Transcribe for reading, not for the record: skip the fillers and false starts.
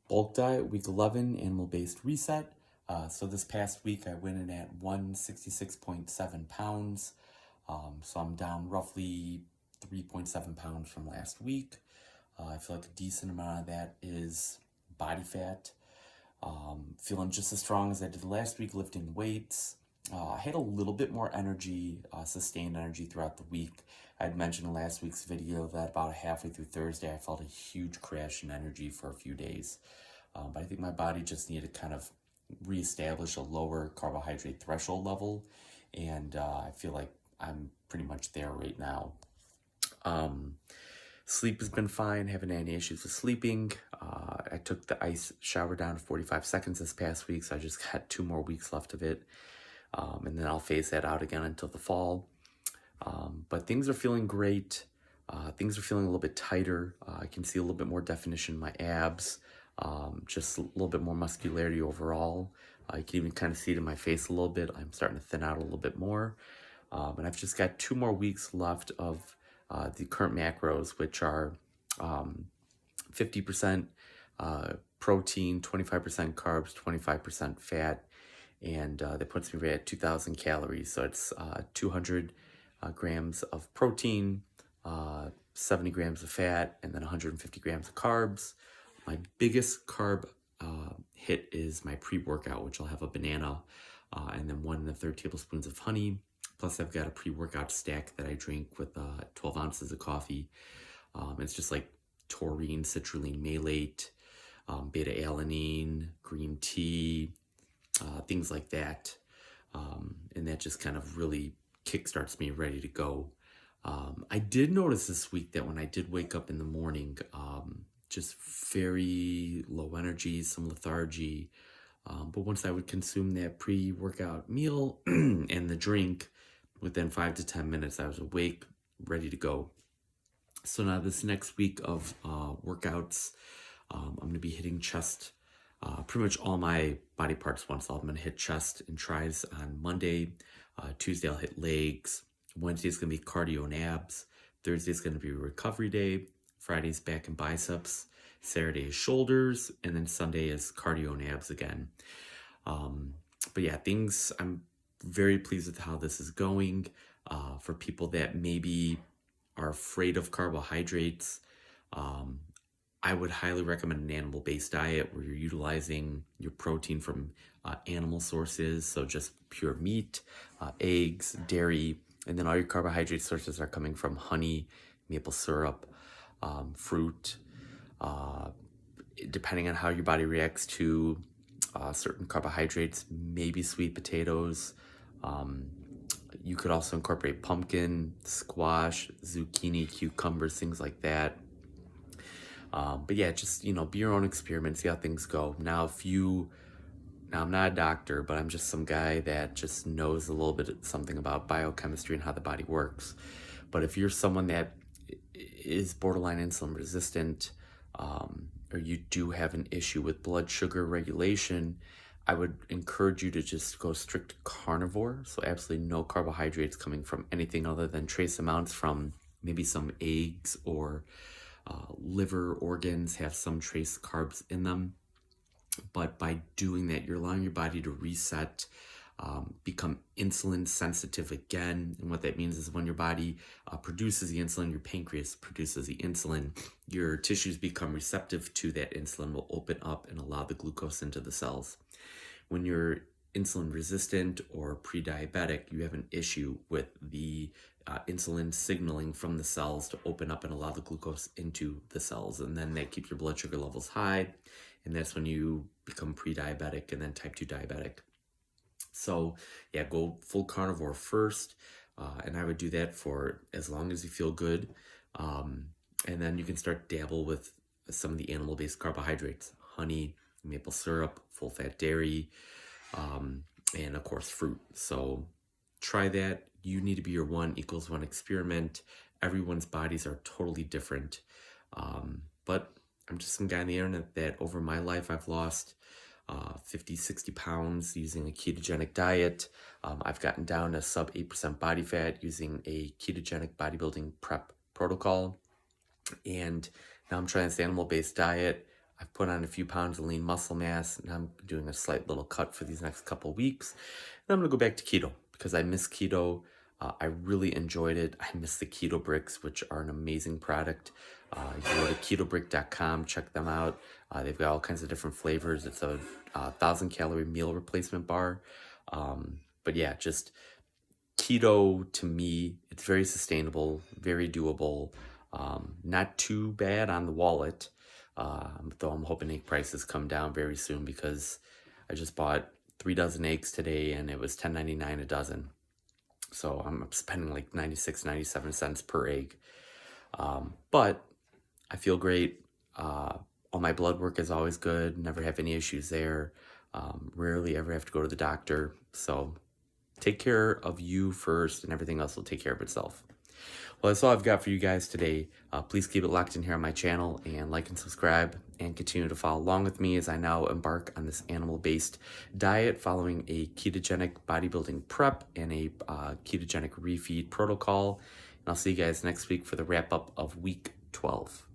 Bulk diet, week 11, animal-based reset. So this past week I went in at 166.7 pounds. So I'm down roughly 3.7 pounds from last week. I feel like a decent amount of that is body fat. Feeling just as strong as I did last week lifting weights. I had a little bit more energy, sustained energy throughout the week. I'd mentioned in last week's video that about halfway through Thursday, I felt a huge crash in energy for a few days. But I think my body just needed to kind of reestablish a lower carbohydrate threshold level. And I feel like I'm pretty much there right now. Sleep has been fine, haven't had any issues with sleeping. I took the ice shower down to 45 seconds this past week, so I just got 2 more weeks left of it. And then I'll phase that out again until the fall. But things are feeling great. Things are feeling a little bit tighter. I can see a little bit more definition in my abs, just a little bit more muscularity overall. You can even kind of see it in my face a little bit. I'm starting to thin out a little bit more. And I've just got 2 more weeks left of the current macros, which are 50% protein, 25% carbs, 25% fat, and that puts me right at 2,000 calories. So it's 200 grams of protein, 70 grams of fat, and then 150 grams of carbs. My biggest carb hit is my pre-workout, which I'll have a banana and then 1 1/3 tablespoons of honey. Plus, I've got a pre-workout stack that I drink with 12 ounces of coffee. It's just like taurine, citrulline, malate, beta-alanine, green tea, things like that. And that just kind of really kickstarts me ready to go. I did notice this week that when I did wake up in the morning, just very low energy, some lethargy. But once I would consume that pre-workout meal and the drink, within 5 to 10 minutes, I was awake, ready to go. So now this next week of workouts, I'm going to be hitting chest, pretty much all my body parts once. I'm going to hit chest and tries on Monday. Tuesday, I'll hit legs. Wednesday is going to be cardio and abs. Thursday is going to be recovery day. Friday's back and biceps. Saturday is shoulders. And then Sunday is cardio and abs again. But yeah, I'm very pleased with how this is going. For people that maybe are afraid of carbohydrates, I would highly recommend an animal-based diet where you're utilizing your protein from animal sources, so just pure meat, eggs, dairy, and then all your carbohydrate sources are coming from honey, maple syrup, fruit, depending on how your body reacts to certain carbohydrates, maybe sweet potatoes. You could also incorporate pumpkin, squash, zucchini, cucumbers, things like that. But yeah, just, be your own experiment, see how things go. Now, I'm not a doctor, but I'm just some guy that just knows a little bit something about biochemistry and how the body works. But if you're someone that is borderline insulin resistant, or you do have an issue with blood sugar regulation, I would encourage you to just go strict carnivore. So absolutely no carbohydrates coming from anything other than trace amounts from maybe some eggs or liver organs have some trace carbs in them. But by doing that, you're allowing your body to reset, become insulin sensitive again. And what that means is when your body produces the insulin, your pancreas produces the insulin, your tissues become receptive to that insulin, will open up and allow the glucose into the cells. When you're insulin resistant or pre-diabetic, you have an issue with the insulin signaling from the cells to open up and allow the glucose into the cells. And then that keeps your blood sugar levels high. And that's when you become pre-diabetic and then type 2 diabetic. So yeah, go full carnivore first. And I would do that for as long as you feel good. And then you can start dabble with some of the animal-based carbohydrates, honey, maple syrup, full-fat dairy, and of course fruit. So try that. You need to be your 1=1 experiment. Everyone's bodies are totally different. But I'm just some guy on the internet that over my life I've lost 50, 60 pounds using a ketogenic diet. I've gotten down to sub 8% body fat using a ketogenic bodybuilding prep protocol. And now I'm trying this animal-based diet. I've put on a few pounds of lean muscle mass, and I'm doing a slight little cut for these next couple weeks. And I'm gonna go back to keto because I miss keto. I really enjoyed it. I miss the keto bricks, which are an amazing product. You can go to ketobrick.com, check them out. They've got all kinds of different flavors. It's a 1,000-calorie meal replacement bar. But yeah, just keto to me, it's very sustainable, very doable, not too bad on the wallet. Though I'm hoping egg prices come down very soon because I just bought 3 dozen eggs today and it was $10.99 a dozen. So I'm spending like 96, 97 cents per egg. But I feel great. All my blood work is always good. Never have any issues there. Rarely ever have to go to the doctor. So take care of you first and everything else will take care of itself. Well, that's all I've got for you guys today. Please keep it locked in here on my channel and like and subscribe and continue to follow along with me as I now embark on this animal-based diet following a ketogenic bodybuilding prep and a ketogenic refeed protocol. And I'll see you guys next week for the wrap up of week 12.